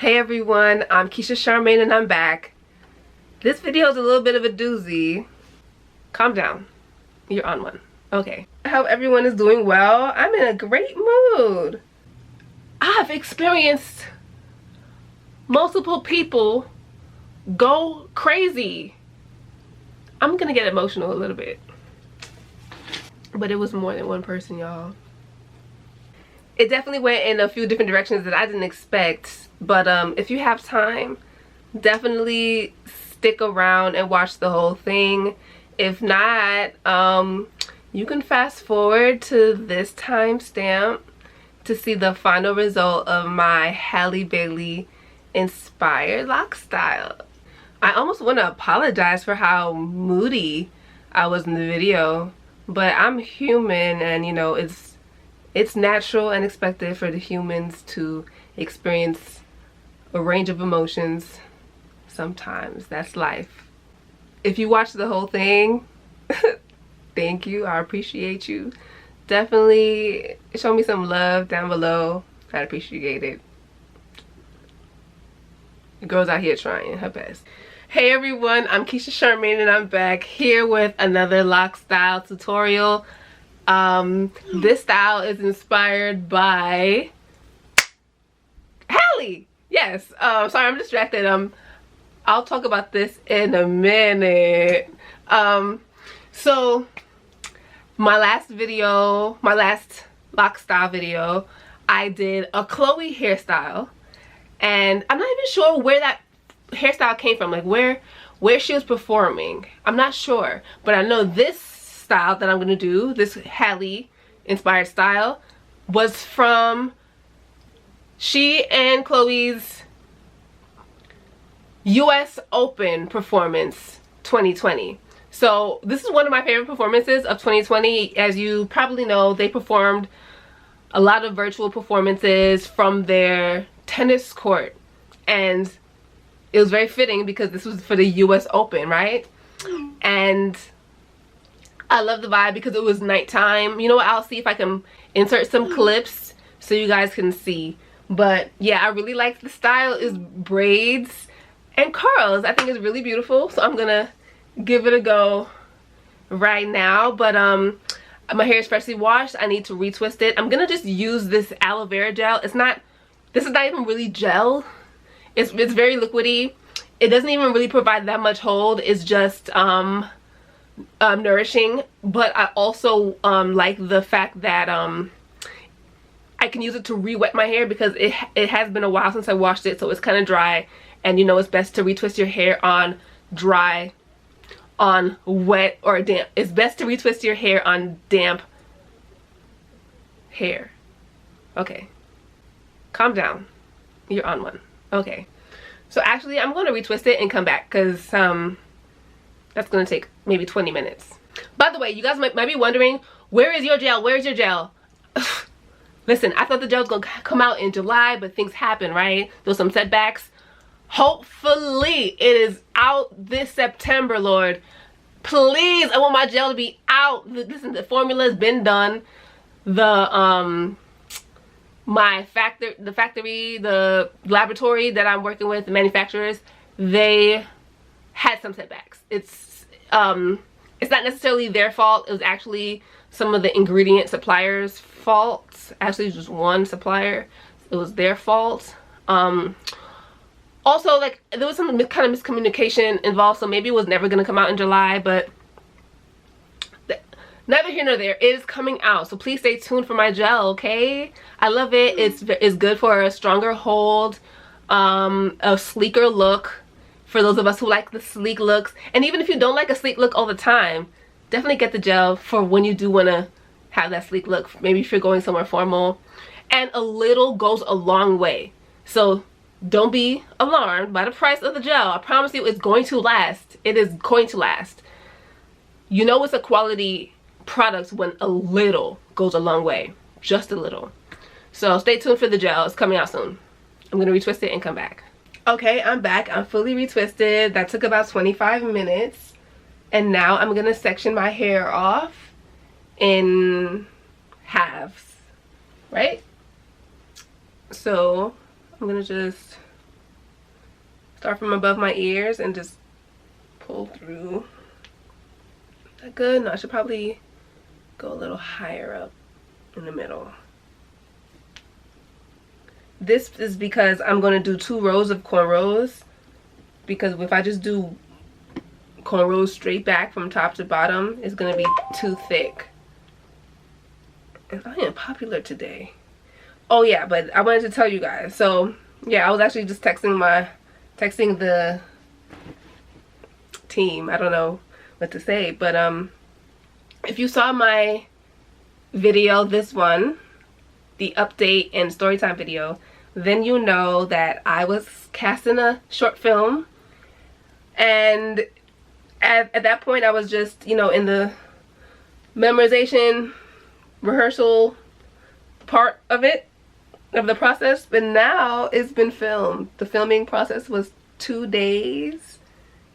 Hey everyone, I'm Keisha Charmaine and I'm back. This video is a little bit of a doozy. Calm down. You're on one. Okay. I hope everyone is doing well. I'm in a great mood. I've experienced multiple people go crazy. I'm gonna get emotional a little bit. But it was more than one person, y'all. It definitely went in a few different directions that I didn't expect. But if you have time, definitely stick around and watch the whole thing. If not, you can fast forward to this timestamp to see the final result of my Halle Bailey inspired LOCSTYLE. I almost want to apologize for how moody I was in the video, but I'm human, and you know, it's natural and expected for the humans to experience a range of emotions. Sometimes that's life. If you watch the whole thing, thank you, I appreciate you. Definitely show me some love down below. I'd appreciate it. The girl's out here trying her best. Hey everyone, I'm Keisha Charmaine and I'm back here with another LOCSTYLE tutorial. This style is inspired by Halle. Yes. Sorry, I'm distracted. I'll talk about this in a minute. So my last video, my last LOCSTYLE video, I did a Chloe hairstyle, and I'm not even sure where that hairstyle came from, like where she was performing. I'm not sure, but I know this style that I'm gonna do, this Halle inspired style, was from she and Chloe's US Open performance 2020. So this is one of my favorite performances of 2020. As you probably know, they performed a lot of virtual performances from their tennis court, and it was very fitting because this was for the US Open, right? And I love the vibe because it was nighttime. You know what, I'll see if I can insert some clips so you guys can see. But yeah, I really like the style. Is braids and curls. I think it's really beautiful, so I'm gonna give it a go right now. But my hair is freshly washed. I need to retwist it. I'm gonna just use this aloe vera gel. This is not even really gel. It's very liquidy. It doesn't even really provide that much hold. It's just nourishing. But I also like the fact that I can use it to re-wet my hair, because it has been a while since I washed it, so it's kind of dry. And you know, it's best to retwist your hair on dry, on wet or damp. It's best to retwist your hair on damp hair. Okay, calm down. You're on one. Okay, so actually I'm going to retwist it and come back, because that's going to take maybe 20 minutes. By the way, you guys might be wondering, where is your gel? Where is your gel? Listen, I thought the gel was going to come out in July, but things happen, right? There was some setbacks. Hopefully it is out this September, Lord. Please, I want my gel to be out. Listen, the formula has been done. The factory, the laboratory that I'm working with, the manufacturers, they had some setbacks. It's not necessarily their fault. It was actually some of the ingredient suppliers' fault. Actually, just one supplier. It was their fault. Also, like, there was some kind of miscommunication involved, so maybe it was never gonna come out in July, but neither here nor there. It is coming out, so please stay tuned for my gel, okay? I love it. It's good for a stronger hold, a sleeker look for those of us who like the sleek looks. And even if you don't like a sleek look all the time, definitely get the gel for when you do want to have that sleek look. Maybe if you're going somewhere formal. And a little goes a long way. So don't be alarmed by the price of the gel. I promise you, it's going to last. It is going to last. You know it's a quality product when a little goes a long way. Just a little. So stay tuned for the gel. It's coming out soon. I'm going to retwist it and come back. Okay, I'm back. I'm fully retwisted. That took about 25 minutes. And now I'm going to section my hair off in halves. Right? So I'm going to just Start from above my ears and just pull through. Is that good? No, I should probably go a little higher up in the middle. This is because I'm going to do 2 rows of cornrows, because if I just do cornrows straight back from top to bottom, it's going to be too thick. And I am popular today. Oh yeah, but I wanted to tell you guys. So yeah, I was actually just texting the team. I don't know what to say, but if you saw my video, this one, the update and storytime video, then you know that I was cast in a short film, and at that point I was just, you know, in the memorization rehearsal part of it, of the process. But now it's been filmed. The filming process was 2 days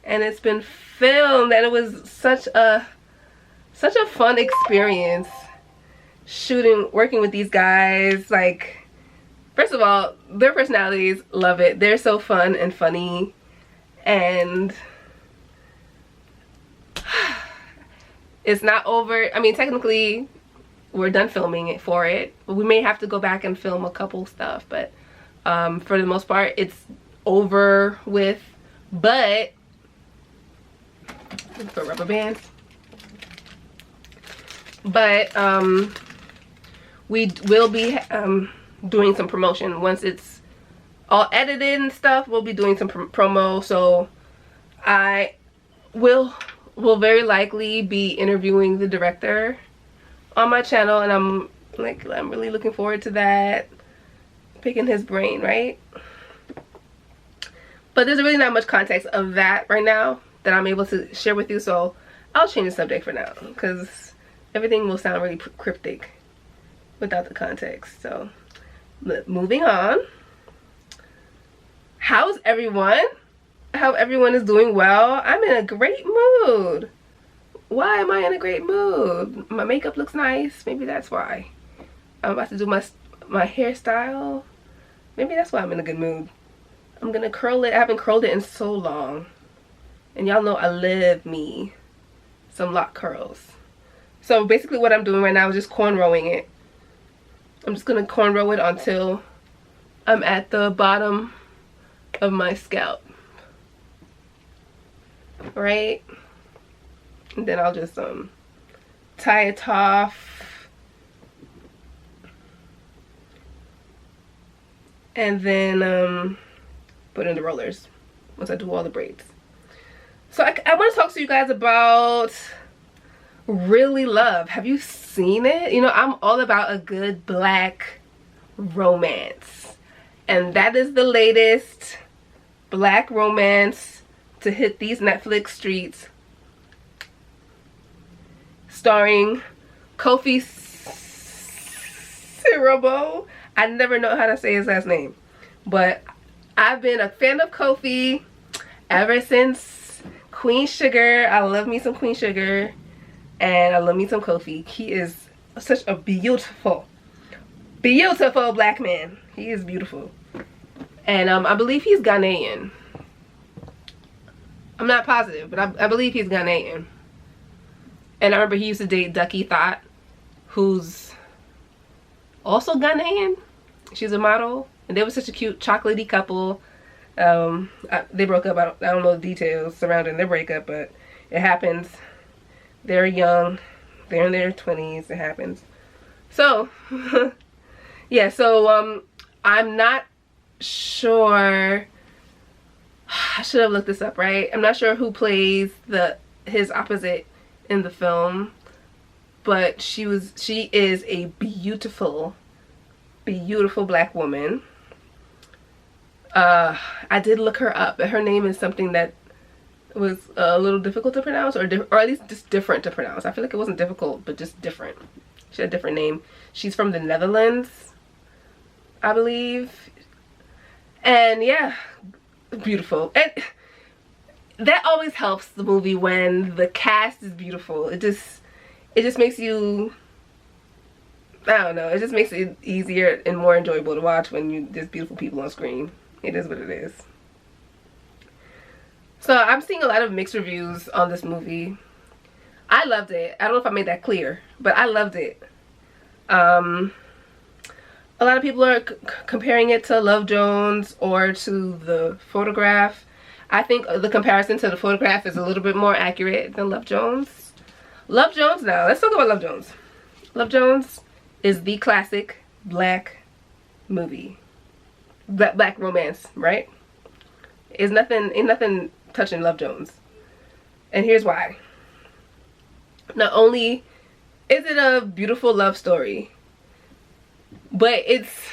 and it's been filmed, and it was such a fun experience working with these guys. Like, first of all, their personalities, love it. They're so fun and funny, and it's not over. I mean, technically we're done filming it for it. We may have to go back and film a couple stuff, but for the most part it's over with. But for rubber bands, but we will be doing some promotion once it's all edited and stuff. We'll be doing some promo, so I will very likely be interviewing the director on my channel, and I'm really looking forward to that, picking his brain, right? But there's really not much context of that right now that I'm able to share with you, so I'll change the subject for now, because everything will sound really cryptic without the context. So moving on. How's everyone? I hope everyone is doing well. I'm in a great mood. Why am I in a great mood? My makeup looks nice. Maybe that's why. I'm about to do my hairstyle. Maybe that's why I'm in a good mood. I'm gonna curl it. I haven't curled it in so long, and y'all know I love me some lock curls. So basically what I'm doing right now is just cornrowing it. I'm just gonna cornrow it until I'm at the bottom of my scalp, right? And then I'll just tie it off, and then put in the rollers once I do all the braids. So I want to talk to you guys about Really Love. Have you seen it? You know, I'm all about a good black romance, and that is the latest black romance to hit these Netflix streets, starring Kofi Siriboe. I never know how to say his last name, but I've been a fan of Kofi ever since Queen Sugar. I love me some Queen Sugar, and I love me some Kofi. He is such a beautiful black man. He is beautiful. And I believe he's Ghanaian. I'm not positive, but I believe he's Ghanaian. And I remember he used to date Ducky Thought, who's also Ghanaian. She's a model, and they were such a cute chocolatey couple. They broke up. I don't know the details surrounding their breakup, but it happens. They're young. They're in their 20s. It happens. So yeah, so I'm not sure. I should have looked this up, right? I'm not sure who plays his opposite in the film, but she is a beautiful black woman. I did look her up, but her name is something that was a little difficult to pronounce, or at least just different to pronounce. I feel like it wasn't difficult, but just different. She had a different name. She's from the Netherlands, I believe. And yeah, beautiful. And that always helps the movie when the cast is beautiful. It just makes you, I don't know, it just makes it easier and more enjoyable to watch when there's beautiful people on screen. It is what it is. So I'm seeing a lot of mixed reviews on this movie. I loved it. I don't know if I made that clear, but I loved it. A lot of people are comparing it to Love Jones or to The Photograph. I think the comparison to The Photograph is a little bit more accurate than Love Jones. Love Jones now. Let's talk about Love Jones. Love Jones is the classic black movie. Black romance, right? Ain't nothing touching Love Jones. And here's why. Not only is it a beautiful love story, but it's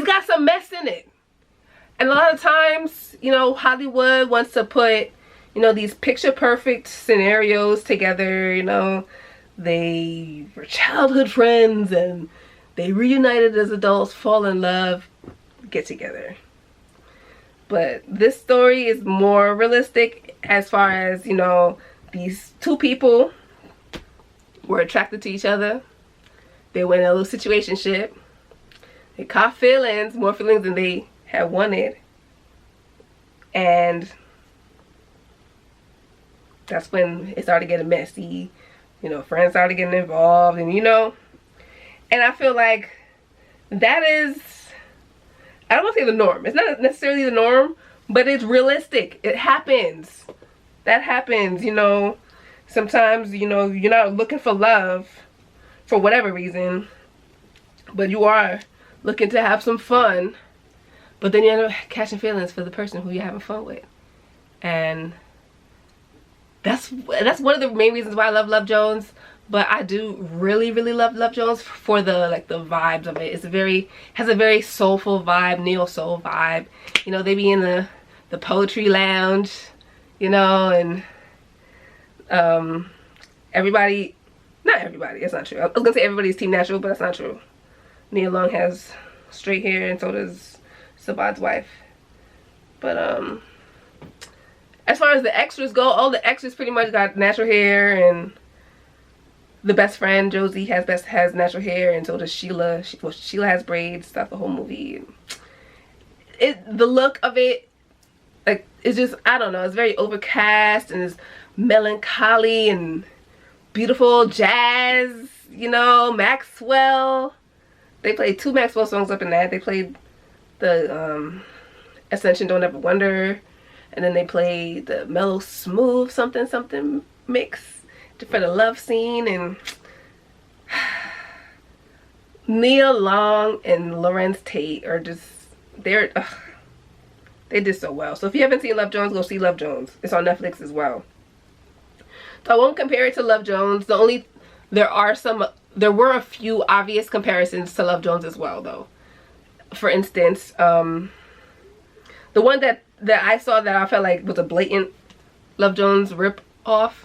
got some mess in it. And a lot of times, you know, Hollywood wants to put, you know, these picture perfect scenarios together. You know, they were childhood friends and they reunited as adults, fall in love, get together. But this story is more realistic as far as, you know, these two people were attracted to each other. They went in a little situationship. They caught feelings, more feelings than they had wanted. And that's when it started getting messy. You know, friends started getting involved, and you know. And I feel like that is, I don't want to say the norm. It's not necessarily the norm, but it's realistic. It happens. That happens, you know. Sometimes, you know, you're not looking for love for whatever reason, but you are looking to have some fun, but then you end up catching feelings for the person who you're having fun with. And that's one of the main reasons why I love Love Jones. But I do really love Love Jones for the the vibes of it. Has a very soulful vibe, neo soul vibe. You know, they be in the poetry lounge, you know, and everybody, not everybody, that's not true. I was gonna say everybody's Team Natural, but that's not true. Nia Long has straight hair, and so does Sabad's wife. But as far as the extras go, all the extras pretty much got natural hair, and the best friend Josie has natural hair, and so does Sheila. Sheila has braids throughout the whole movie. The look of it, like, it's just, I don't know, it's very overcast and it's melancholy and beautiful jazz, you know, Maxwell. They played 2 Maxwell songs up in that. They played the Ascension Don't Ever Wonder, and then they played the Mellow Smooth something something mix for the love scene. And Nia Long and Lorenz Tate are just, they did so well. So if you haven't seen Love Jones, go see Love Jones. It's on Netflix as well. So I won't compare it to Love Jones. There were a few obvious comparisons to Love Jones as well, though. For instance, the one that I saw that I felt like was a blatant Love Jones rip off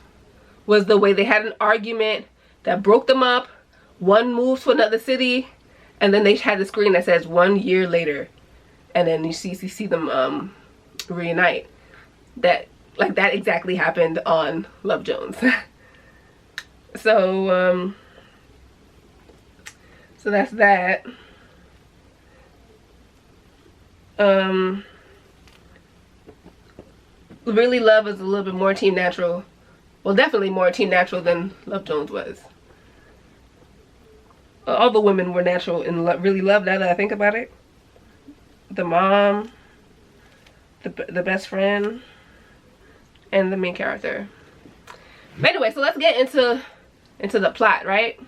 was the way they had an argument that broke them up. One moved to another city, and then they had the screen that says 1 year later, and then you see them reunite. That exactly happened on Love Jones. So that's that. Really Love is a little bit more Team Natural. Well, definitely more Team Natural than Love Jones was. All the women were natural in Really Love, now that I think about it. The mom, the best friend, and the main character. But anyway, so let's get into the plot, right?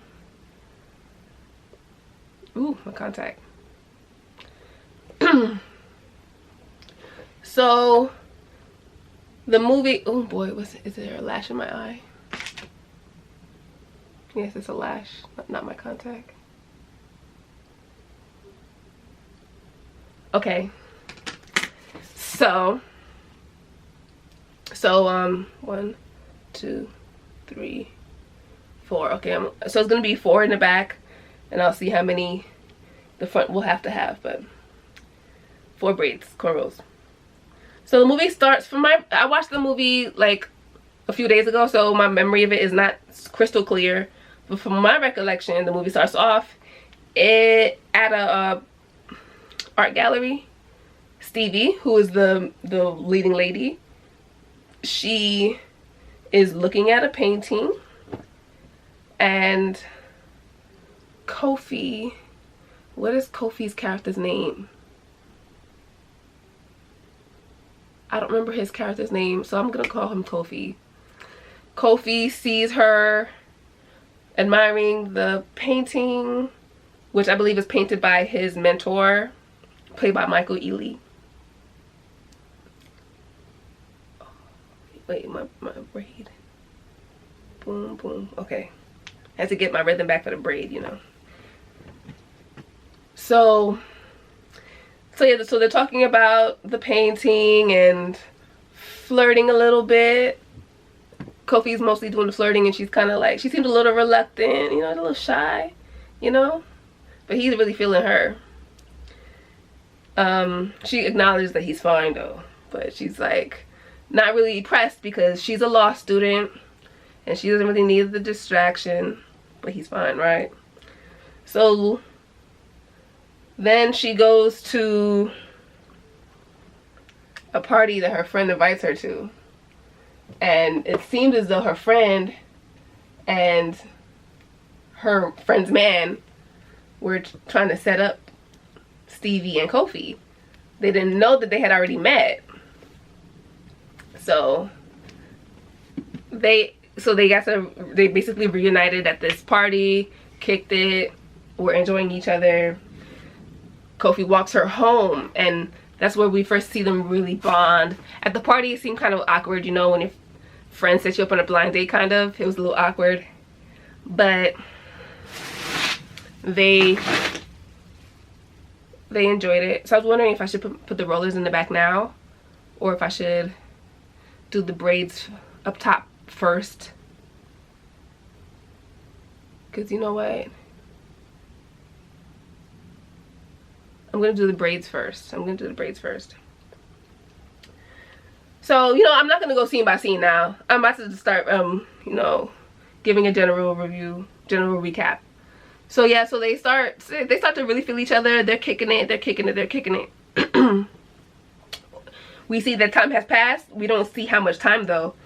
Ooh, my contact. So the movie, oh boy, is there a lash in my eye? Yes, it's a lash, not my contact. Okay. So 1, 2, 3, 4. Okay, so it's gonna be 4 in the back, and I'll see how many the front will have to have, but 4 braids, cornrows. So the movie starts from I watched the movie like a few days ago, so my memory of it is not crystal clear. But from my recollection, the movie starts off at a art gallery. Stevie, who is the leading lady, she is looking at a painting, and Kofi, what is Kofi's character's name? I don't remember his character's name, so I'm gonna call him Kofi. Kofi sees her admiring the painting, which I believe is painted by his mentor, played by Michael Ealy. Wait, my braid. Boom, boom. Okay. I had to get my rhythm back for the braid, you know. So yeah, so they're talking about the painting and flirting a little bit. Kofi's mostly doing the flirting, and she's kind of like, she seems a little reluctant, you know, a little shy, you know, but he's really feeling her. She acknowledges that he's fine though, but she's like not really pressed because she's a law student and she doesn't really need the distraction, but he's fine, right? So then she goes to a party that her friend invites her to, and it seems as though her friend and her friend's man were trying to set up Stevie and Kofi. They didn't know that they had already met. So they basically reunited at this party, kicked it, were enjoying each other. Kofi walks her home, and that's where we first see them really bond. At the party, it seemed kind of awkward, you know, when your friend set you up on a blind date, kind of. It was a little awkward. But they enjoyed it. So I was wondering if I should put the rollers in the back now, or if I should do the braids up top first. Because you know what? I'm going to do the braids first. So, you know, I'm not going to go scene by scene now. I'm about to start, you know, giving a general review, general recap. So, yeah, so they start to really feel each other. They're kicking it. We see that time has passed. We don't see how much time, though.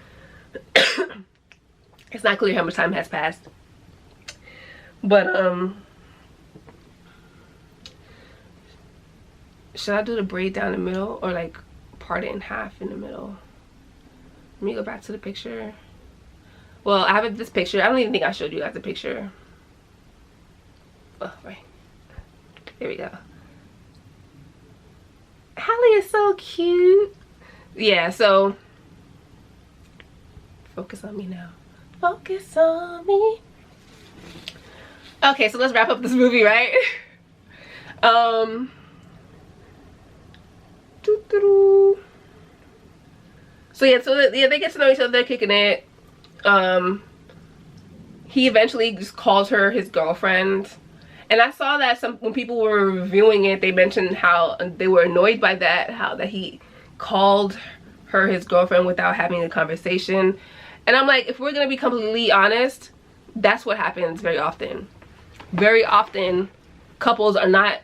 It's not clear how much time has passed. But, should I do the braid down the middle, or like part it in half in the middle? Let me go back to the picture. Well, I have this picture. I don't even think I showed you guys the picture. Oh, right. There we go. Halle is so cute. Yeah, so focus on me now. Focus on me. Okay, so let's wrap up this movie, right? So yeah, they get to know each other, they're kicking it. He eventually just calls her his girlfriend. And I saw that when people were reviewing it, they mentioned how they were annoyed by that, how that he called her his girlfriend without having a conversation. And I'm like, if we're gonna be completely honest, that's what happens very often. Very often, couples are not,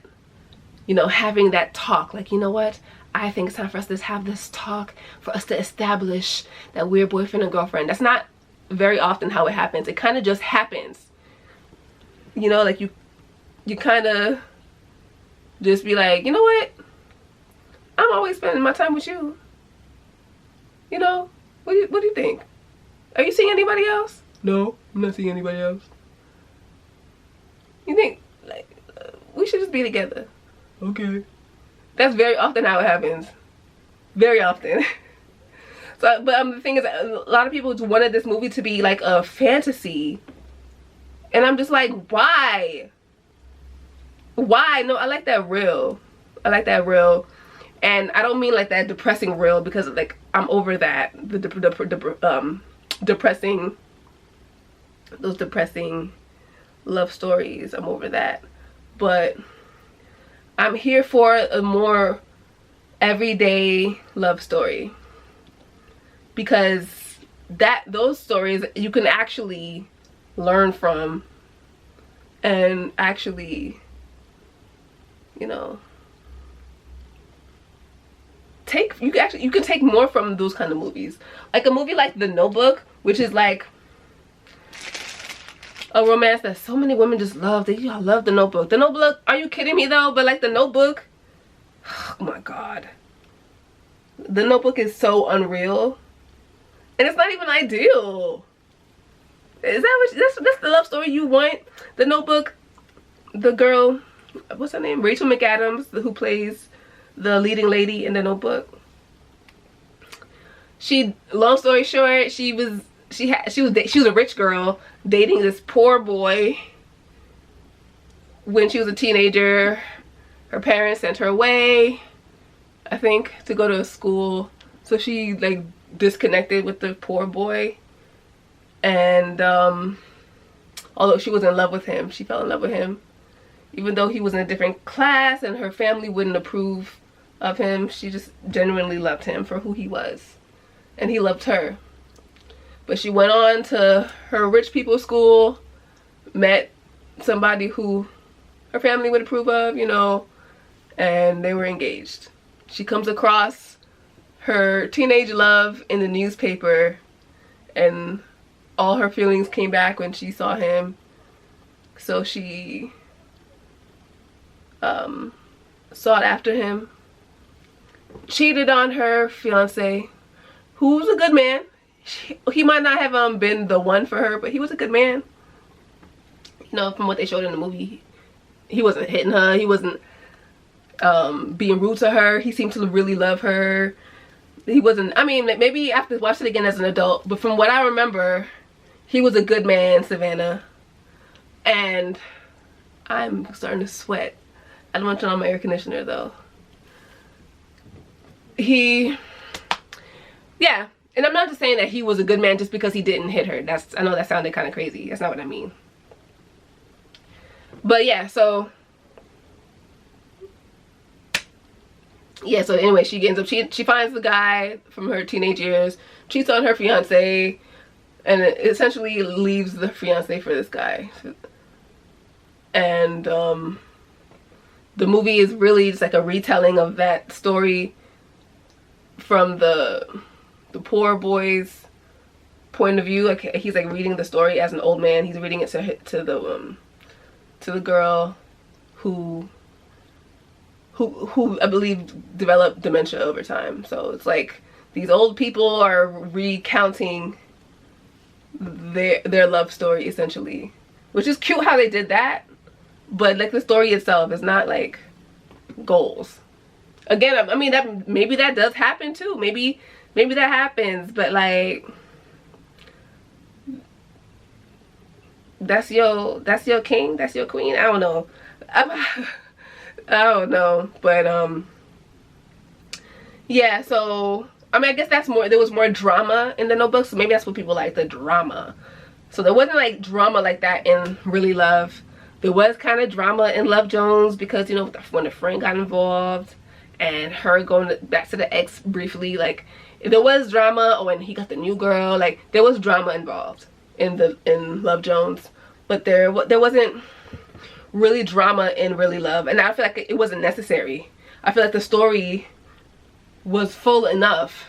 you know, having that talk. Like, you know what? I think it's time for us to have this talk, for us to establish that we're boyfriend and girlfriend. That's not very often how it happens. It kind of just happens. You know, like you kind of just be like, you know what? I'm always spending my time with you. You know, what do you think? Are you seeing anybody else? No, I'm not seeing anybody else. You think, like, we should just be together? Okay. That's very often how it happens. Very often. So, but the thing is, a lot of people just wanted this movie to be like a fantasy. And I'm just like, why? Why? No, I like that real. I like that real. And I don't mean like that depressing real, because like I'm over that. Depressing, those depressing love stories. I'm over that. But I'm here for a more everyday love story, because those stories you can actually learn from and actually, you know, you can take more from those kind of movies. Like a movie like The Notebook, which is like a romance that so many women just love. I love The Notebook. The Notebook, are you kidding me though? But like The Notebook, oh my god. The Notebook is so unreal. And it's not even ideal. Is that what that's the love story you want? The Notebook, the girl, what's her name? Rachel McAdams, who plays the leading lady in The Notebook. Long story short, she was a rich girl dating this poor boy. When she was a teenager, her parents sent her away, I think, to go to a school. So she like disconnected with the poor boy. And although she was in love with him, she fell in love with him. Even though he was in a different class and her family wouldn't approve of him, she just genuinely loved him for who he was. And he loved her. But she went on to her rich people school, met somebody who her family would approve of, you know, and they were engaged. She comes across her teenage love in the newspaper, and all her feelings came back when she saw him. So she sought after him, cheated on her fiance, who was a good man. He might not have been the one for her, but he was a good man. You know, from what they showed in the movie, he wasn't hitting her, he wasn't being rude to her. He seemed to really love her. He wasn't, I mean, maybe I have to watch it again as an adult, but from what I remember, he was a good man, Savannah. And I'm starting to sweat. I don't want to turn on my air conditioner though. Yeah, and I'm not just saying that he was a good man just because he didn't hit her. I know that sounded kind of crazy. That's not what I mean. But yeah, so anyway, she ends up, she finds the guy from her teenage years, cheats on her fiance, and essentially leaves the fiance for this guy. And the movie is really just like a retelling of that story from the poor boy's point of view. Like he's like reading the story as an old man. He's reading it to the girl who I believe developed dementia over time. So it's like these old people are recounting their love story essentially, which is cute how they did that, but like the story itself is not like goals. Again, I mean, that maybe that does happen too. Maybe that happens, but like that's your king, that's your queen. I don't know. I don't know, but yeah. So I mean, I guess that's more. There was more drama in The Notebook, so maybe that's what people like, the drama. So there wasn't like drama like that in Really Love. There was kind of drama in Love Jones because, you know, when a friend got involved and her going back to the ex briefly, like there was drama. When he got the new girl, like there was drama involved in Love Jones, but there wasn't really drama in Really Love, and I feel like it wasn't necessary. I feel like the story was full enough,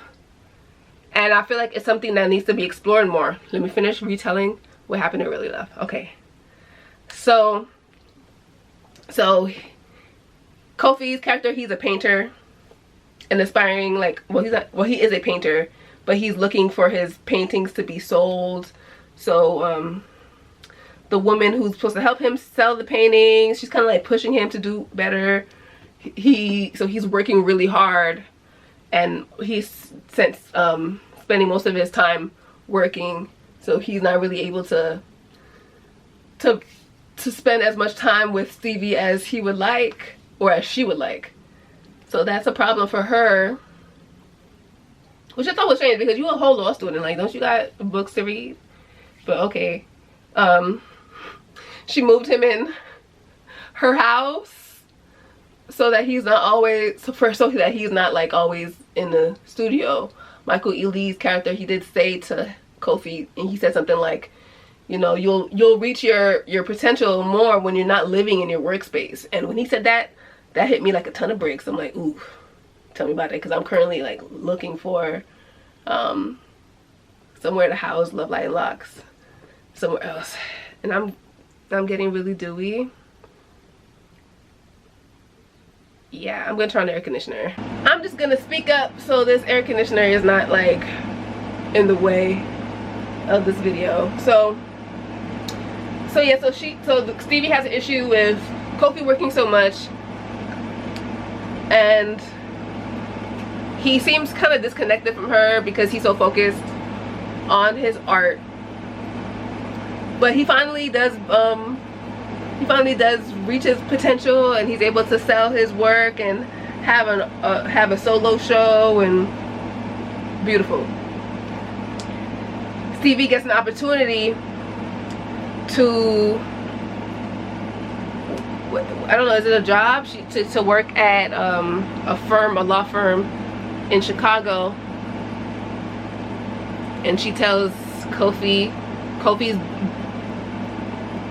and I feel like it's something that needs to be explored more. Let me finish retelling what happened in Really Love. Okay, so Kofi's character, he's a painter, an aspiring, like, he is a painter, but he's looking for his paintings to be sold. So the woman who's supposed to help him sell the paintings, she's kind of like pushing him to do better. So he's working really hard, and he's spending most of his time working, so he's not really able to spend as much time with Stevie as he would like, or as she would like. So that's a problem for her, which I thought was strange because you're a whole law student, like, don't you got books to read? But okay. She moved him in her house so that he's not always, so that he's not like always in the studio. Michael E. Lee's character, he did say to Kofi, and he said something like, you know, you'll reach your potential more when you're not living in your workspace. And when he said that, that hit me like a ton of bricks. I'm like, ooh, tell me about it, because I'm currently like looking for somewhere to house Love Light LOCS somewhere else, and I'm getting really dewy. Yeah, I'm gonna turn on the air conditioner. I'm just gonna speak up so this air conditioner is not like in the way of this video. So yeah, so Stevie has an issue with Kofi working so much, and he seems kind of disconnected from her because he's so focused on his art. But he finally does reach his potential, and he's able to sell his work and have a solo show, and beautiful. Stevie gets an opportunity to, I don't know, is it a job? To work at a law firm in Chicago, and she tells Kofi's,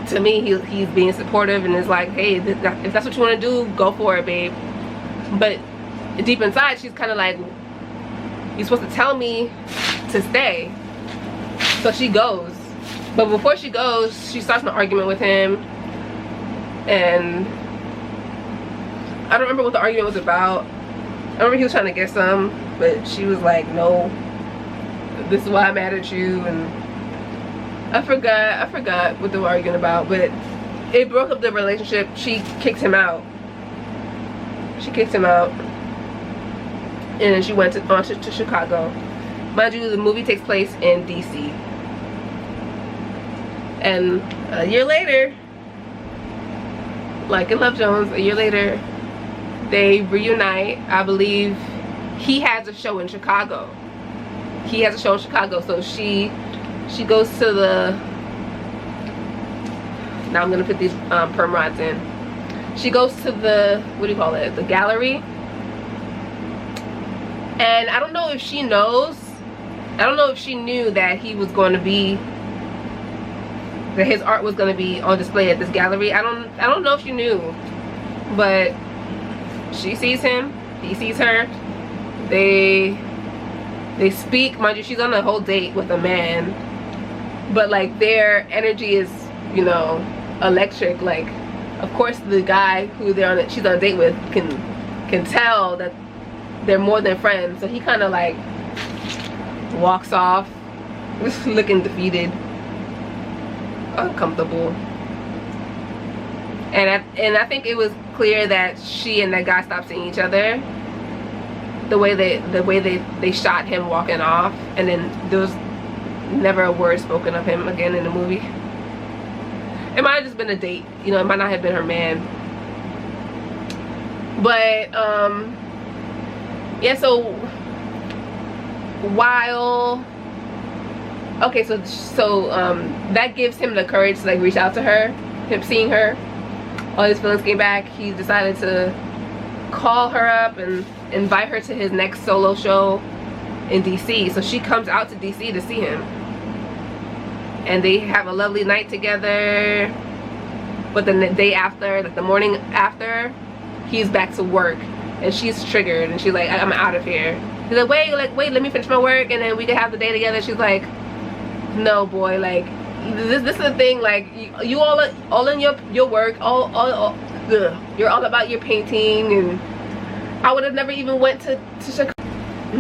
to me, he's being supportive and is like, hey, if that's what you want to do, go for it, babe. But deep inside, she's kind of like, you're supposed to tell me to stay. So she goes. But before she goes, she starts an argument with him, and I don't remember what the argument was about. I remember he was trying to get some, but she was like, no, this is why I'm mad at you, and I forgot what they were arguing about, but it broke up the relationship. She kicked him out. And then she went on to Chicago. Mind you, the movie takes place in DC. And a year later, like in Love Jones, a year later, they reunite. I believe he has a show in Chicago. So she goes to the, now I'm gonna put these perm rods in. She goes to the, what do you call it, the gallery, and I don't know if she knows, I don't know if she knew that he was going to be, that his art was going to be on display at this gallery. I don't know if she knew, but she sees him, he sees her, they speak. Mind you, she's on a whole date with a man, but like their energy is, you know, electric. Like, of course the guy who she's on a date with can tell that they're more than friends, so he kind of like walks off looking defeated, uncomfortable. And I think it was clear that she and that guy stopped seeing each other. The way they shot him walking off, and then there was never a word spoken of him again in the movie. It might have just been a date, you know, it might not have been her man. But yeah, so while, okay, so that gives him the courage to like reach out to her. Him seeing her, all his feelings came back. He decided to call her up and invite her to his next solo show in DC. So she comes out to DC to see him, and they have a lovely night together. But then the day after, like the morning after, he's back to work, and she's triggered, and she's like, I'm out of here. He's like, wait, let me finish my work, and then we can have the day together. She's like, no, boy, like this is the thing, like you all in your work, you're all about your painting, and I would have never even went to Chicago.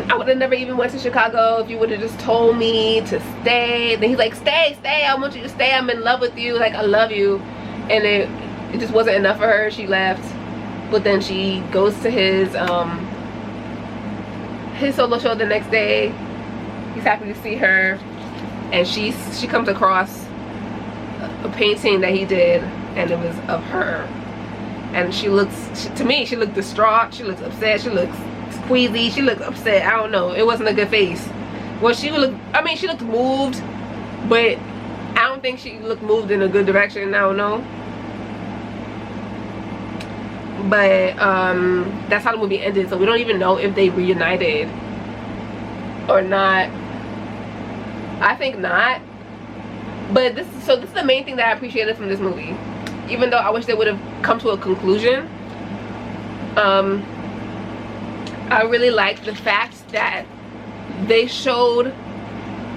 I would have never even went to Chicago if you would have just told me to stay. Then he's like, stay, I want you to stay, I'm in love with you, like I love you. And it just wasn't enough for her. She left. But then she goes to his solo show the next day. He's happy to see her, and she comes across a painting that he did, and it was of her. And she looks, to me, she looked distraught, she looks upset, she looks squeezy, she looked upset. I don't know, it wasn't a good face. Well, she looked, I mean, she looked moved, but I don't think she looked moved in a good direction. I don't know. But that's how the movie ended, so we don't even know if they reunited or not. I think not. But this is the main thing that I appreciated from this movie, even though I wish they would have come to a conclusion. I really like the fact that they showed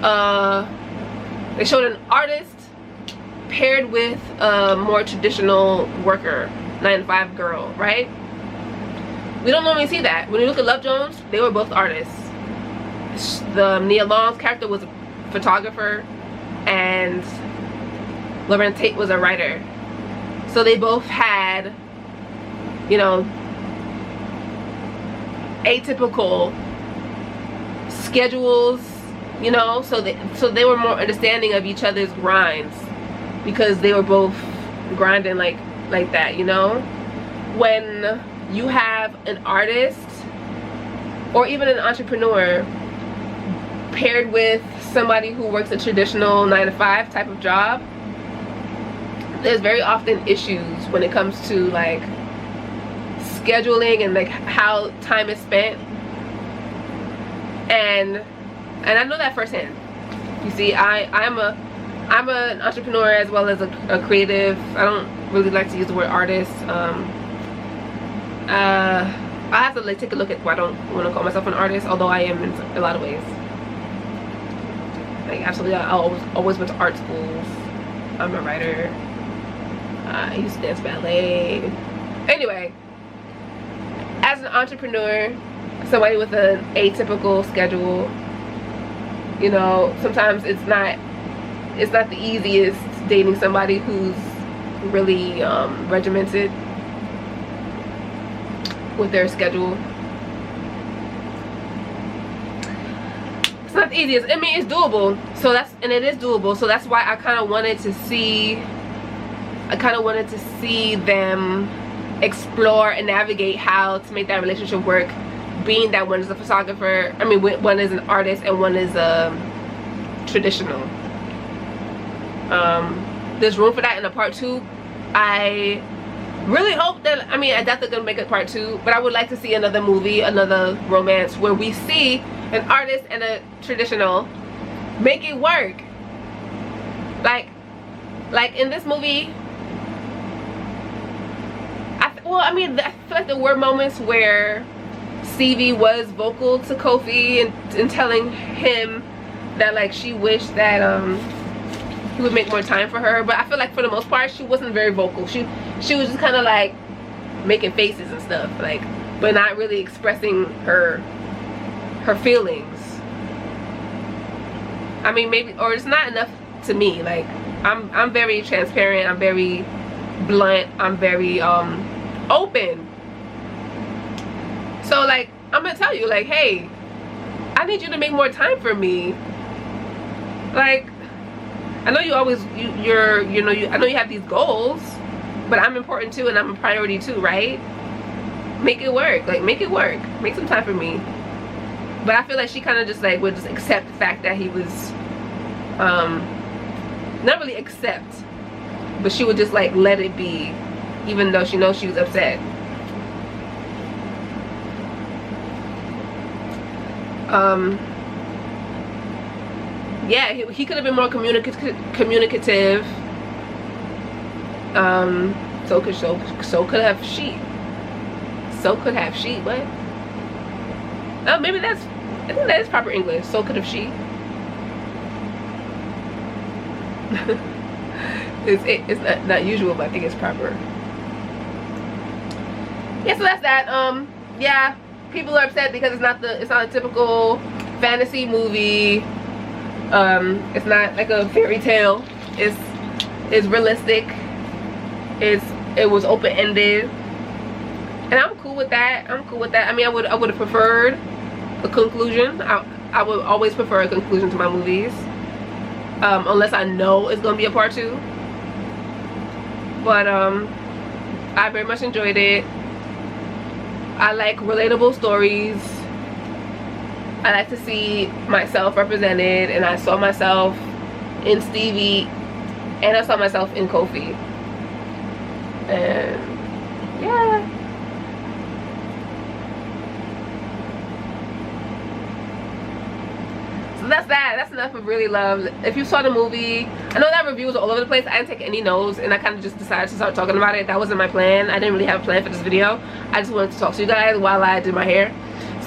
an artist paired with a more traditional worker, 9-to-5 girl, right? We don't normally see that. When you look at Love Jones, they were both artists. The Nia Long's character was a photographer and Lauren Tate was a writer. So they both had, you know, atypical schedules, you know, so they were more understanding of each other's grinds because they were both grinding like that, you know. When you have an artist or even an entrepreneur paired with somebody who works a traditional 9-to-5 type of job, there's very often issues when it comes to like scheduling and like how time is spent. And I know that firsthand. You see, I'm an entrepreneur as well as a creative. I don't really like to use the word artist. I have to like take a look at why I don't want to call myself an artist, although I am in a lot of ways. Like absolutely, I always went to art schools. I'm a writer. I used to dance ballet. Anyway, as an entrepreneur, somebody with an atypical schedule, you know, sometimes it's not the easiest dating somebody who's really regimented with their schedule. It's not the easiest. I mean, it's doable. So it is doable. So that's why I kind of wanted to see them explore and navigate how to make that relationship work, being that one is a photographer, I mean one is an artist and one is traditional. There's room for that in a part 2. I really hope that, I mean, I doubt they're gonna make a part 2, but I would like to see another movie, another romance where we see an artist and a traditional make it work. Like in this movie, I mean, I feel like there were moments where Stevie was vocal to Kofi and telling him that like she wished that he would make more time for her, but I feel like for the most part she wasn't very vocal. She was just kind of like making faces and stuff, like, but not really expressing her feelings. I mean, maybe, or it's not enough to me. Like I'm very transparent, I'm very blunt, I'm very open. So like I'm gonna tell you, like, hey, I need you to make more time for me. Like, I know you always I know you have these goals, but I'm important too, and I'm a priority too, right? Make it work. Like, make it work. Make some time for me. But I feel like she kind of just like would just accept the fact that he was not really accept, but she would just like let it be, even though she knows she was upset. Yeah, he could have been more communicative. So could have she. What? Oh, maybe I think that is proper English. So could have she. It's not usual, but I think it's proper. Yeah, so that's that. Yeah, people are upset because it's not a typical fantasy movie. It's not like a fairy tale. It's realistic. It was open-ended, and I'm cool with that. I mean, I would have preferred a conclusion. I would always prefer a conclusion to my movies, unless I know it's gonna be a part 2. But I very much enjoyed it. I like relatable stories. I like to see myself represented, and I saw myself in Stevie, and I saw myself in Kofi. And yeah. So that's that. That's enough of Really Love. If you saw the movie, I know that review was all over the place. I didn't take any notes, and I kind of just decided to start talking about it. That wasn't my plan. I didn't really have a plan for this video. I just wanted to talk to you guys while I did my hair.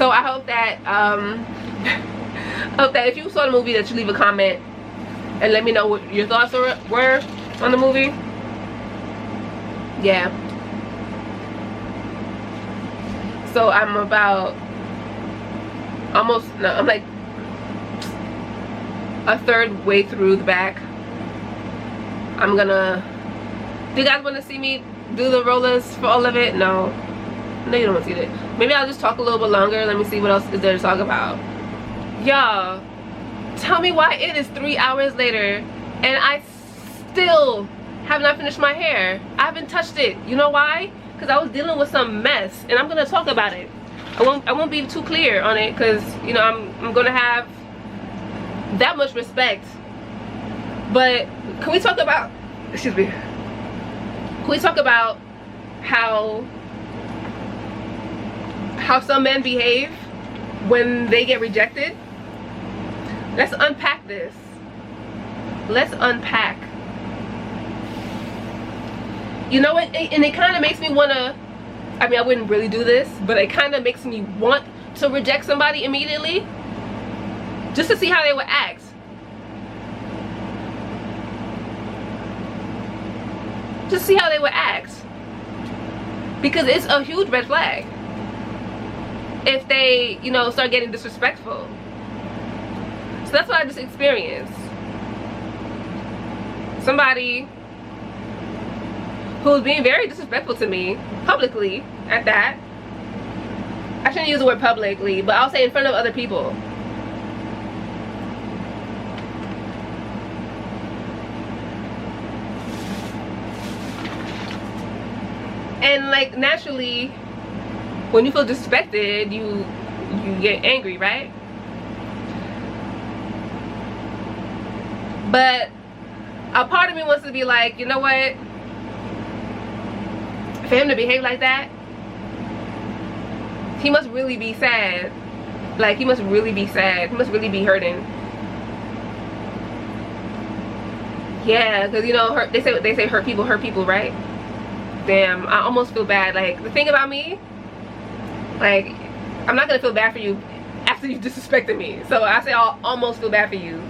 So I hope that hope that if you saw the movie that you leave a comment and let me know what your thoughts were on the movie. Yeah. So I'm about I'm like a third way through the back. I'm gonna, do you guys want to see me do the rollers for all of it? No, you don't want to see that. Maybe I'll just talk a little bit longer. Let me see what else is there to talk about. Y'all, tell me why it is 3 hours later and I still have not finished my hair. I haven't touched it. You know why? Because I was dealing with some mess, and I'm gonna talk about it. I won't be too clear on it, because you know I'm gonna have that much respect. But can we talk about, excuse me, can we talk about how some men behave when they get rejected? Let's unpack this. Let's unpack. You know what, and it kind of makes me want to, I mean, I wouldn't really do this, but it kind of makes me want to reject somebody immediately, just to see how they would act. Just see how they would act. Because it's a huge red flag if they, you know, start getting disrespectful. So that's what I just experienced. Somebody who was being very disrespectful to me, publicly at that. I shouldn't use the word publicly, but I'll say in front of other people. And like, naturally, when you feel disrespected, you get angry, right? But a part of me wants to be like, you know what? For him to behave like that, he must really be sad. Like, he must really be sad. He must really be hurting. Yeah, because you know, they say hurt people, right? Damn, I almost feel bad. Like, the thing about me, like, I'm not gonna feel bad for you after you disrespected me. So I say I'll almost feel bad for you,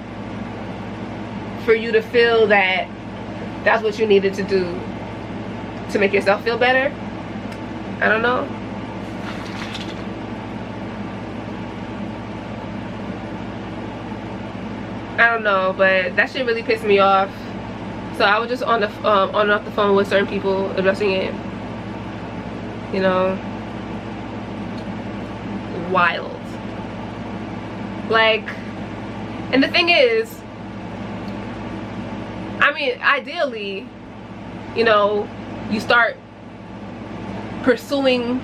for you to feel that that's what you needed to do to make yourself feel better. I don't know. I don't know, but that shit really pissed me off. So I was just on and off the phone with certain people addressing it. You know, wild. Like, and the thing is, I mean, ideally, you know, you start pursuing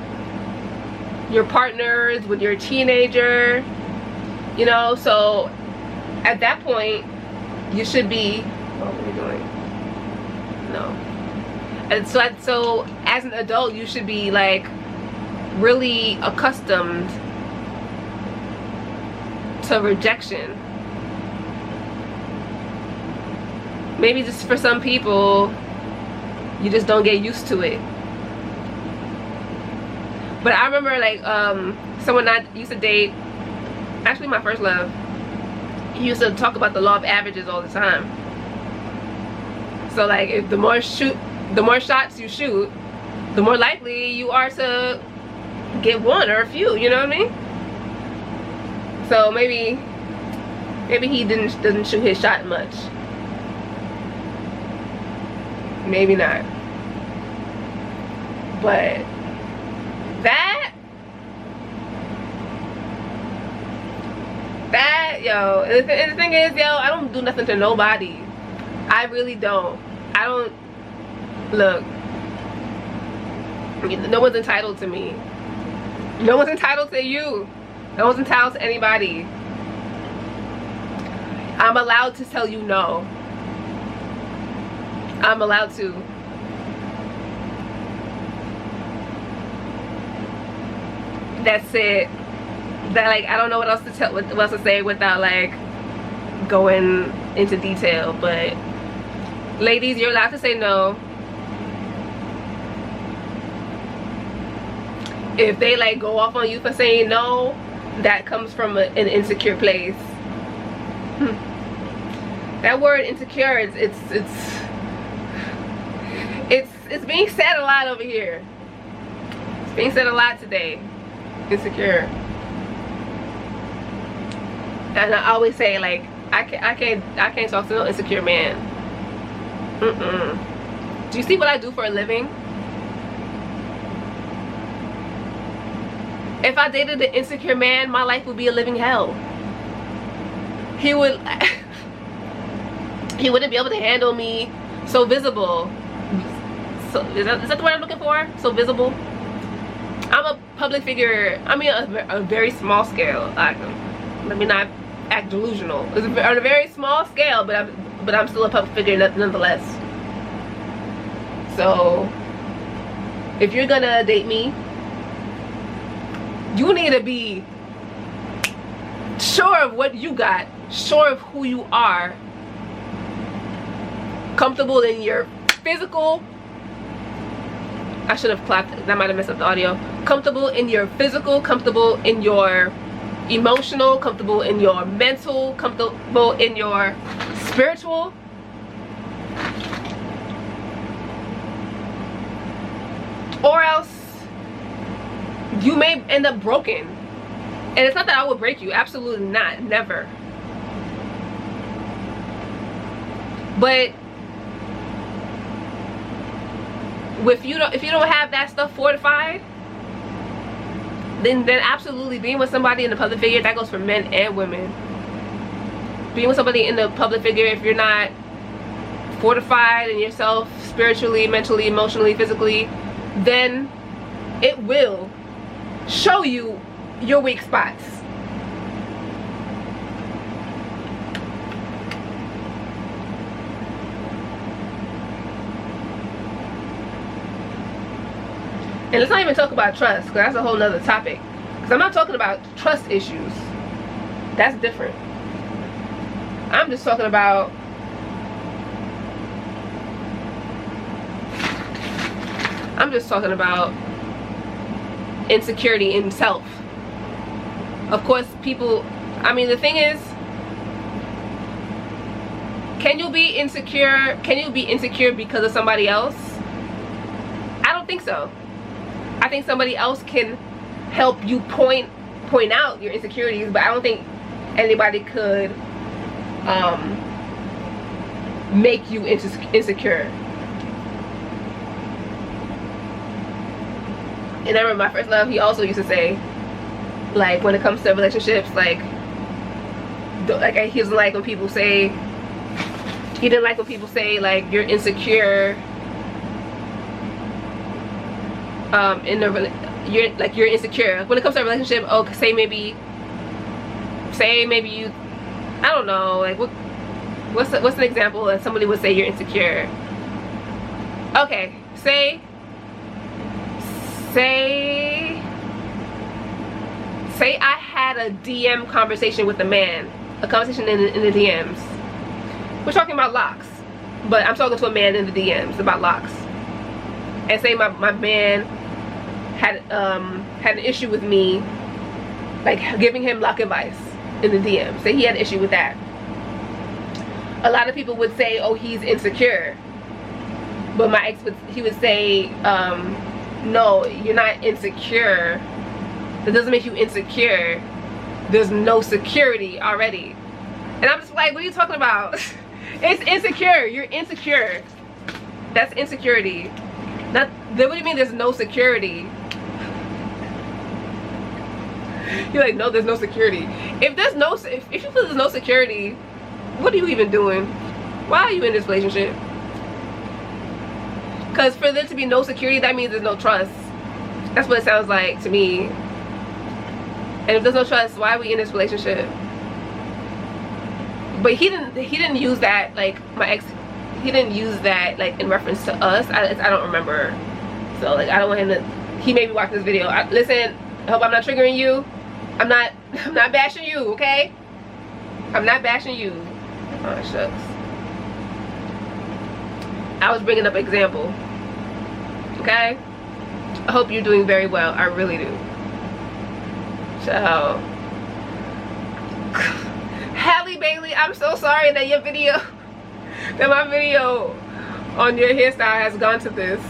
your partners with your teenager, you know, so at that point you should be, what are we doing? No. And so as an adult, you should be like really accustomed to rejection. Maybe just for some people, you just don't get used to it. But I remember, like, someone I used to date, actually my first love, he used to talk about the law of averages all the time. So like, if the more shots you shoot, the more likely you are to get one or a few, you know what I mean? So maybe he doesn't shoot his shot much. Maybe not. But that, yo, and the thing is, yo, I don't do nothing to nobody. I really don't. I don't, look, no one's entitled to me. No one's entitled to you. No one's entitled to anybody. I'm allowed to tell you no. I'm allowed to. That's it. That, like, I don't know what else to say without like going into detail. But ladies, you're allowed to say no. if they like go off on you for saying no, that comes from an insecure place. That word insecure, it's being said a lot over here. It's being said a lot today. Insecure. And I always say, like, I can't talk to no insecure man. Do you see what I do for a living? If I dated an insecure man, my life would be a living hell. He wouldn't be able to handle me. So visible. So is that the word I'm looking for? So visible. I'm a public figure. I mean, a very small scale. Let me not act delusional. It's on a very small scale, but I'm still a public figure nonetheless. So if you're gonna date me, you need to be sure of what you got, sure of who you are, comfortable in your physical. I should have clapped. That might have messed up the audio. Comfortable in your physical, comfortable in your emotional, comfortable in your mental, comfortable in your spiritual. Or else you may end up broken. And it's not that I would break you. Absolutely not. Never. But if you don't have that stuff fortified, then absolutely being with somebody in the public figure, that goes for men and women. Being with somebody in the public figure, if you're not fortified in yourself spiritually, mentally, emotionally, physically, then it will show you your weak spots. And let's not even talk about trust, because that's a whole nother topic. Because I'm not talking about trust issues. That's different. I'm just talking about insecurity in self. Of course, people, I mean, the thing is, can you be insecure because of somebody else? I don't think so. I think somebody else can help you point out your insecurities, but I don't think anybody could make you insecure. And I remember my first love, he also used to say, like, when it comes to relationships, like he doesn't like when people say, he didn't like when people say, like, you're insecure you're insecure when it comes to a relationship. Oh, say maybe you, I don't know, like, what's an example that somebody would say you're insecure? Okay, say I had a DM conversation with a man, a conversation in the DMs. We're talking about LOCS, but I'm talking to a man in the DMs about LOCS. And say my man had an issue with me, like giving him LOC advice in the DM. Say he had an issue with that. A lot of people would say, oh, he's insecure. But my ex he would say, no, you're not insecure. That doesn't make you insecure. There's no security already. And I'm just like, what are you talking about? It's insecure. You're insecure. That's insecurity. Not, what do you mean there's no security? You're like, no, there's no security. If you feel there's no security, what are you even doing? Why are you in this relationship? Because for there to be no security, that means there's no trust. That's what it sounds like to me. And if there's no trust, why are we in this relationship? But he didn't use that, like, my ex, he didn't use that, like, in reference to us. I don't remember. So, like, I don't want him to, he may be watching this video. Listen, I hope I'm not triggering you. I'm not bashing you, okay? I'm not bashing you. Oh, shucks. I was bringing up an example. Okay? I hope you're doing very well. I really do. So, Halle Bailey, I'm so sorry that my video on your hairstyle has gone to this.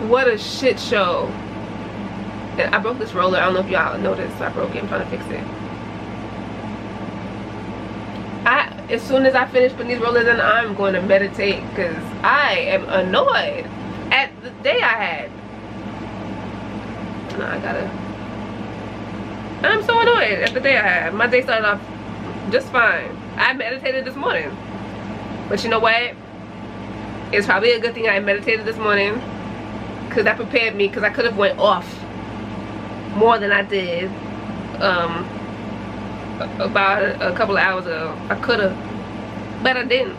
What a shit show. And I broke this roller. I don't know if y'all noticed. So I broke it. I'm trying to fix it. As soon as I finish putting these rollers in, I'm going to meditate because I am annoyed at the day I had. No, I'm so annoyed at the day I had. My day started off just fine. I meditated this morning. But you know what? It's probably a good thing I meditated this morning because that prepared me, because I could have went off more than I did about a couple of hours ago. I could have, but I didn't.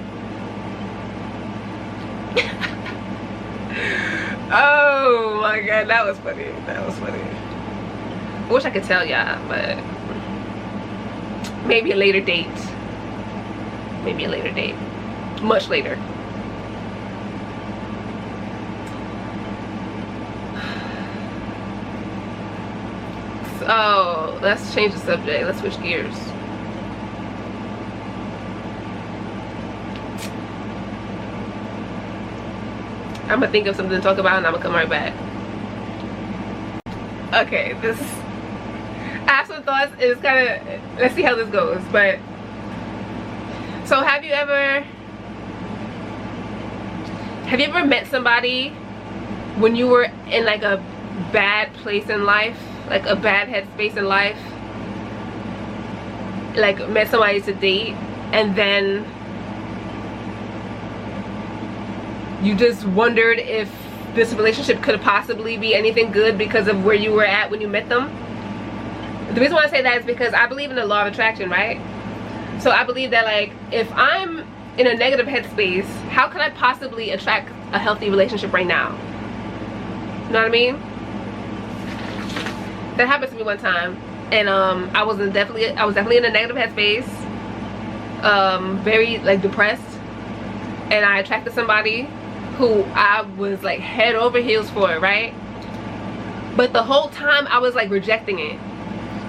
Oh my god, that was funny. That was funny. I wish I could tell y'all, but maybe a later date. Maybe a later date. Much later. So let's change the subject. Let's switch gears. I'm gonna think of something to talk about and I'm gonna come right back. Okay, I have some thoughts. It's kind of, let's see how this goes. But so have you ever met somebody when you were in like a bad place in life, like a bad headspace in life, like met somebody to date, and then you just wondered if this relationship could possibly be anything good because of where you were at when you met them? The reason why I say that is because I believe in the law of attraction, right? So I believe that, like, if I'm in a negative headspace, how could I possibly attract a healthy relationship right now? You know what I mean? That happened to me one time, and I was definitely in a negative headspace, very like depressed, and I attracted somebody who I was like head over heels for, right? But the whole time I was like rejecting it.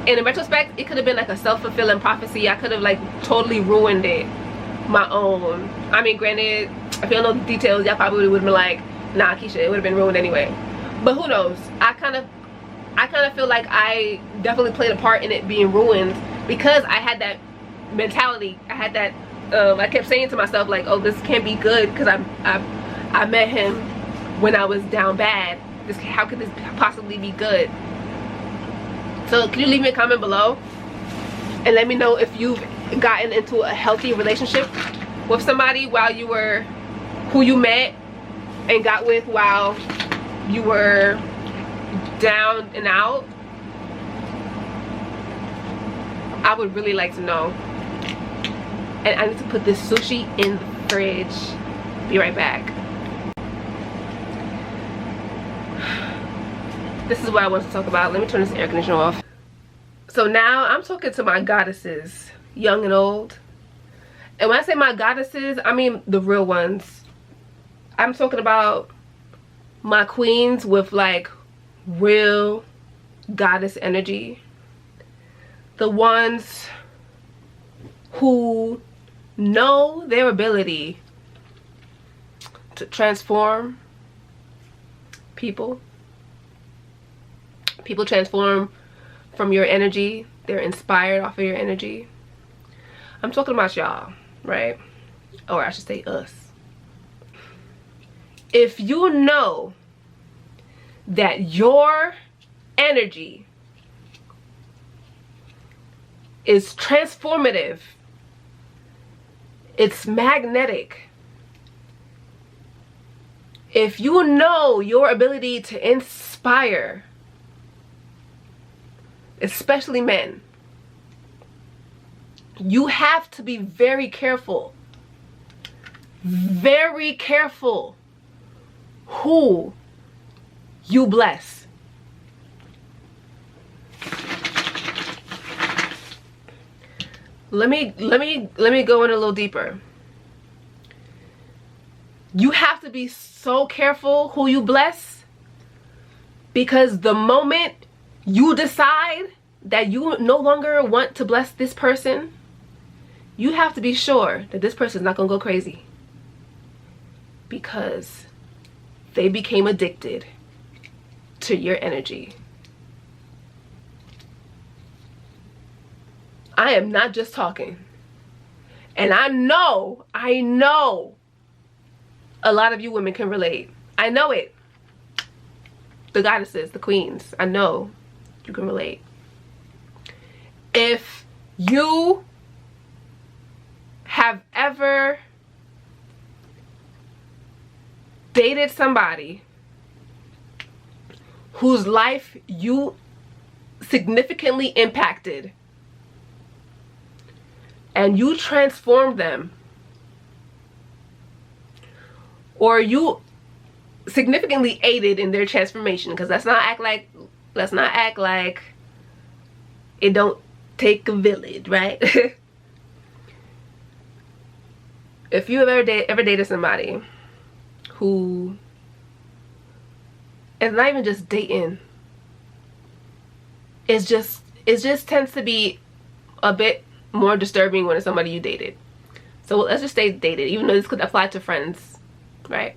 And in retrospect, it could have been like a self-fulfilling prophecy. I could have like totally ruined it my own. I mean, granted, if you don't know the details, y'all probably would have been like, nah, Keisha, it would have been ruined anyway. But who knows? I kind of feel like I definitely played a part in it being ruined because I had that mentality. I had that I kept saying to myself like, oh, this can't be good because I met him when I was down bad. How could this possibly be good? So can you leave me a comment below and let me know if you've gotten into a healthy relationship with somebody while you were, who you met and got with while you were down and out. I would really like to know. And I need to put this sushi in the fridge. Be right back. This is what I want to talk about. Let me turn this air conditioner off. So now I'm talking to my goddesses, young and old. And when I say my goddesses, I mean the real ones. I'm talking about my queens with like real goddess energy. The ones who know their ability to transform people. People transform from your energy. They're inspired off of your energy. I'm talking about y'all, right? Or I should say us. If you know that your energy is transformative, it's magnetic. If you know your ability to inspire, especially men, you have to be very careful who you bless. Let me go in a little deeper. You have to be so careful who you bless Because the moment you decide that you no longer want to bless this person, you have to be sure that this person is not gonna go crazy, because they became addicted to your energy. I am not just talking. And I know a lot of you women can relate. I know it. The goddesses, the queens, I know you can relate. If you have ever dated somebody whose life you significantly impacted and you transformed them, or you significantly aided in their transformation, because let's not act like it don't take a village, right? If you ever dated somebody who is not even just dating, it just tends to be a bit more disturbing when it's somebody you dated. So let's just say dated, even though this could apply to friends, right?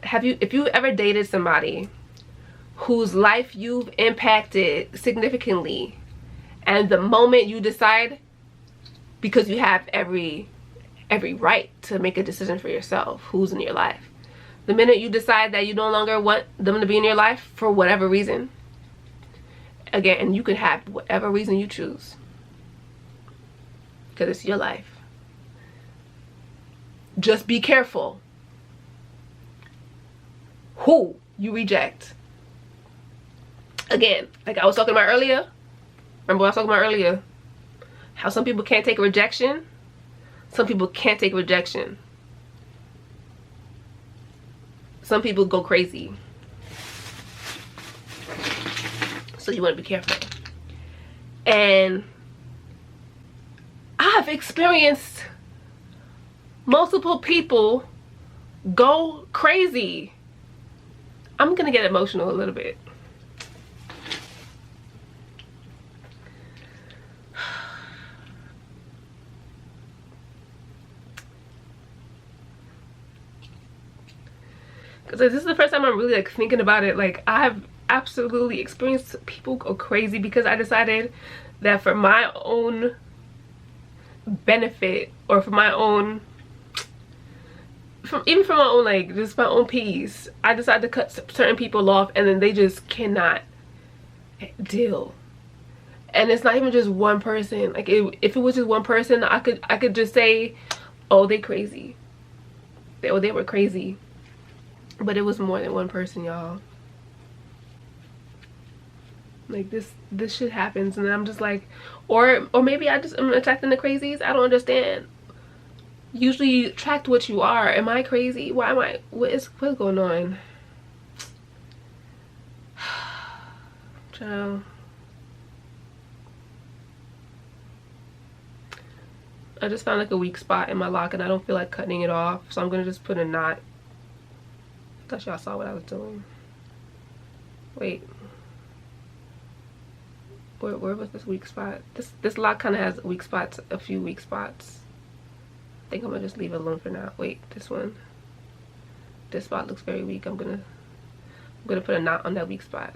If you ever dated somebody whose life you've impacted significantly, and the moment you decide, because you have every right to make a decision for yourself who's in your life, the minute you decide that you no longer want them to be in your life for whatever reason, again, and you can have whatever reason you choose, because it's your life, just be careful who you reject. Again, like I was talking about earlier, remember what I was talking about earlier, how some people can't take rejection, some people can't take rejection, some people go crazy, so you want to be careful. And I've experienced multiple people go crazy. I'm gonna get emotional a little bit. Because this is the first time I'm really like thinking about it. Like, I've absolutely experienced people go crazy because I decided that for my own benefit, or for my own, even for my own, like, just my own peace, I decided to cut certain people off, and then they just cannot deal. And it's not even just one person. Like, if it was just one person, I could just say, oh, they crazy, they were crazy. But it was more than one person, y'all. Like, this shit happens, and I'm just like, or maybe I just am attracting the crazies. I don't understand. Usually you attract what you are. Am I crazy? Why am I, what's going on? Child. I just found like a weak spot in my lock, and I don't feel like cutting it off, so I'm gonna just put a knot. I thought y'all saw what I was doing. Wait, where was this weak spot? This lock kind of has weak spots, a few weak spots. I think I'm gonna just leave it alone for now. Wait, this spot looks very weak. I'm gonna put a knot on that weak spot.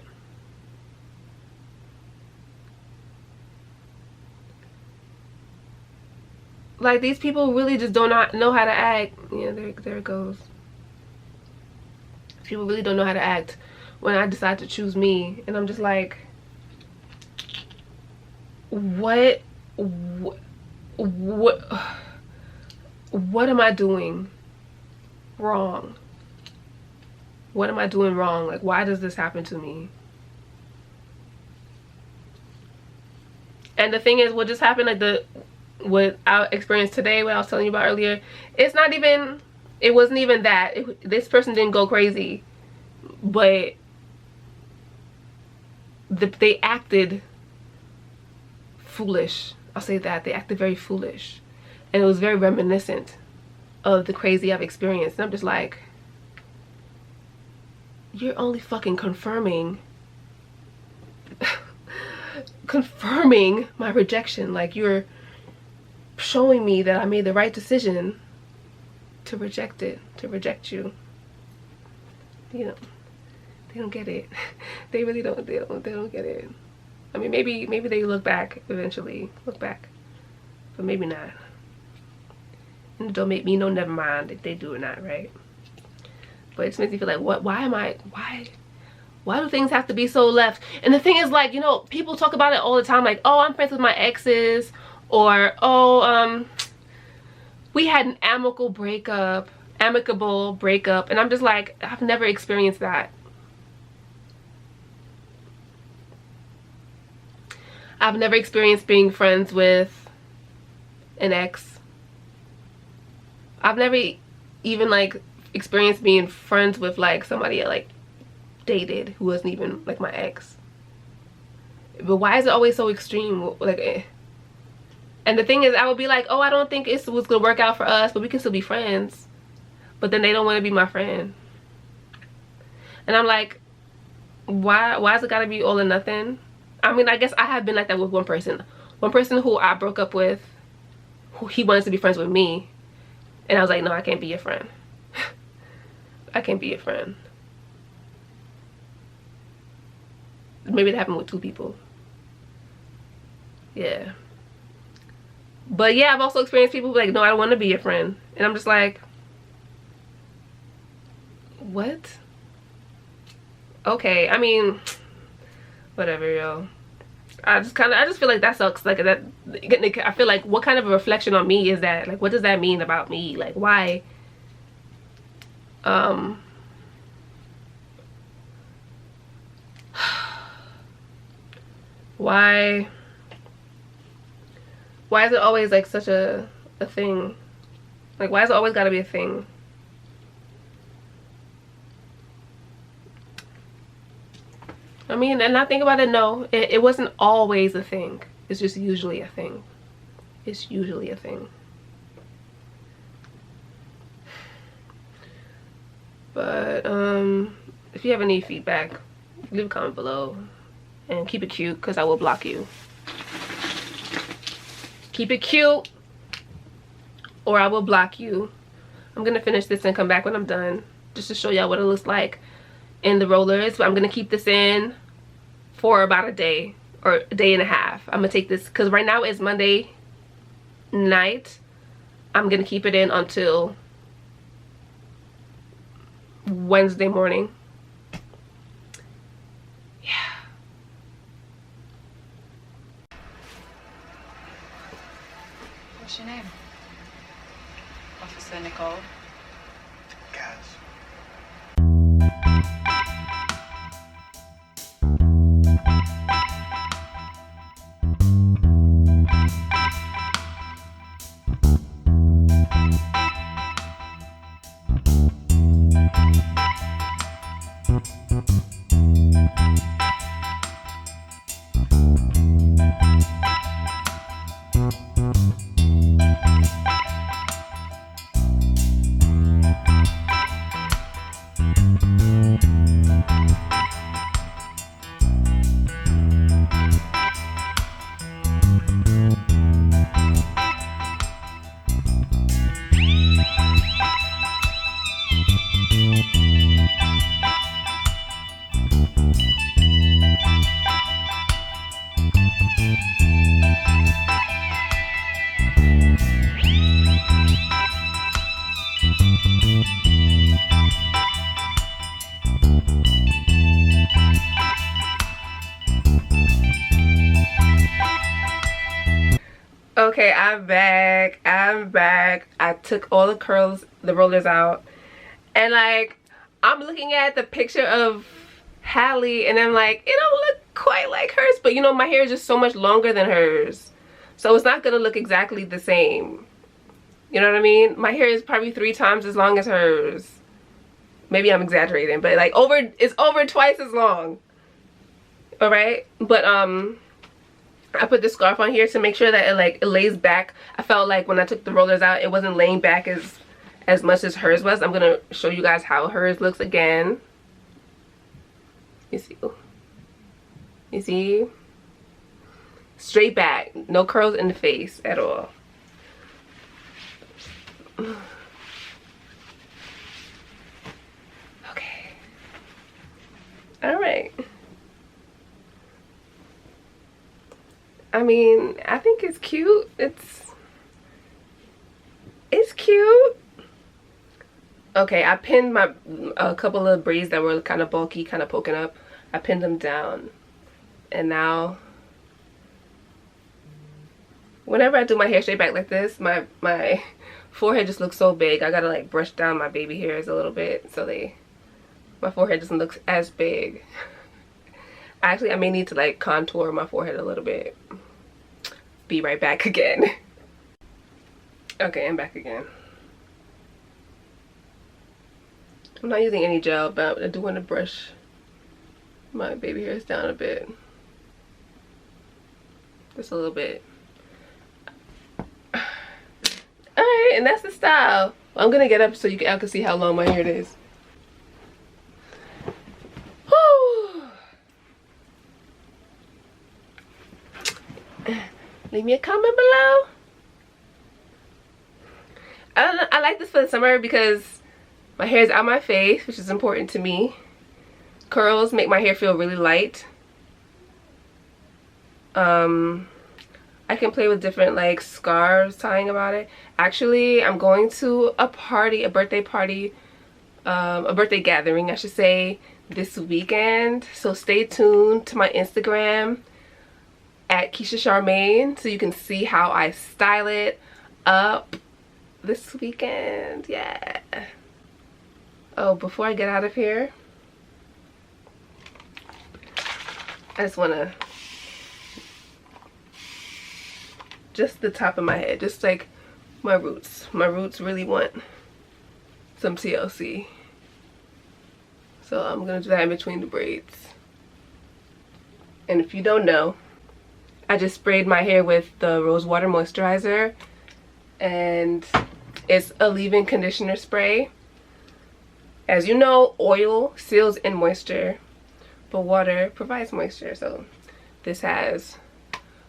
Like, these people really just do not know how to act. Yeah, there it goes. People really don't know how to act when I decide to choose me, and I'm just like, what am I doing wrong? What am I doing wrong? Like, why does this happen to me? And the thing is, what just happened, like what I experienced today, what I was telling you about earlier, it's not even, it wasn't even that. This person didn't go crazy, but they acted foolish. I'll say that. They acted very foolish. And it was very reminiscent of the crazy I've experienced. And I'm just like, you're only fucking confirming confirming my rejection. Like, you're showing me that I made the right decision to reject you. You know, they don't get it. They really don't. They don't get it. I mean, maybe they look back eventually, but maybe not. And don't make me know, never mind if they do or not, right? But it just makes me feel like, why do things have to be so left? And the thing is, like, you know, people talk about it all the time, like, oh, I'm friends with my exes, or oh, we had an amicable breakup, and I'm just like, I've never experienced that. I've never experienced being friends with an ex. I've never even like experienced being friends with like somebody I like dated who wasn't even like my ex. But why is it always so extreme? Like, and the thing is, I would be like, oh, I don't think it was gonna work out for us, but we can still be friends. But then they don't want to be my friend, and I'm like, why is it gotta be all or nothing? I mean, I guess I have been like that with one person who I broke up with, who he wanted to be friends with me, and I was like, no, I can't be your friend. I can't be your friend. Maybe it happened with 2 people. Yeah. But yeah, I've also experienced people who are like, no, I don't want to be your friend. And I'm just like, what? Okay, I mean, whatever, yo. I just feel like that sucks. Like, that, I feel like, what kind of a reflection on me is that? Like, what does that mean about me? Like, why? Why is it always like such a thing? Like, why is it always gotta be a thing? I mean, and I think about it, no, it wasn't always a thing. It's just usually a thing. It's usually a thing. But if you have any feedback, leave a comment below and keep it cute, because I will block you. Keep it cute or I will block you. I'm gonna finish this and come back when I'm done, just to show y'all what it looks like in the rollers. But I'm gonna keep this in for about a day or a day and a half. I'm gonna take this, because right now it's Monday night. I'm gonna keep it in until Wednesday morning. Yeah. What's your name? Officer Nicole. Guys. Okay, I'm back. I took all the rollers out, and like, I'm looking at the picture of Halle, and I'm like, it don't look quite like hers, but you know, my hair is just so much longer than hers, so it's not gonna look exactly the same. You know what I mean? My hair is probably 3 times as long as hers. Maybe I'm exaggerating, but like it's over twice as long. All right, but I put the scarf on here to make sure that it lays back. I felt like when I took the rollers out, it wasn't laying back as much as hers was. I'm gonna show you guys how hers looks again. You see? You see? Straight back. No curls in the face at all. Okay. Alright. I mean, I think it's cute. It's cute. Okay, I pinned a couple of braids that were kind of bulky, kind of poking up. I pinned them down. And now, whenever I do my hair straight back like this, my forehead just looks so big. I gotta like brush down my baby hairs a little bit so my forehead doesn't look as big. Actually, I may need to like contour my forehead a little bit. Be right back again. Okay, I'm back again. I'm not using any gel, but I do want to brush my baby hairs down a bit. Just a little bit. Alright, and that's the style. Well, I'm gonna get up so y'all can see how long my hair is. Whew. Leave me a comment below. I like this for the summer because my hair is out my face, which is important to me. Curls make my hair feel really light. I can play with different like scarves tying about it. Actually, I'm going to a birthday gathering, I should say, this weekend. So stay tuned to my Instagram at Keisha Charmaine so you can see how I style it up this weekend. Yeah. Oh, before I get out of here, I just want to, just the top of my head, just like my roots. My roots really want some TLC. So I'm going to do that in between the braids. And if you don't know, I just sprayed my hair with the Rose Water Moisturizer. And it's a leave-in conditioner spray. As you know, oil seals in moisture, but water provides moisture. So this has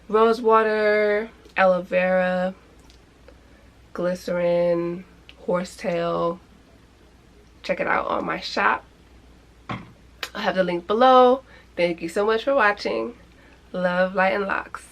rose water, aloe vera, glycerin, horsetail. Check it out on my shop. I'll have the link below. Thank you so much for watching. Love, light, and locks.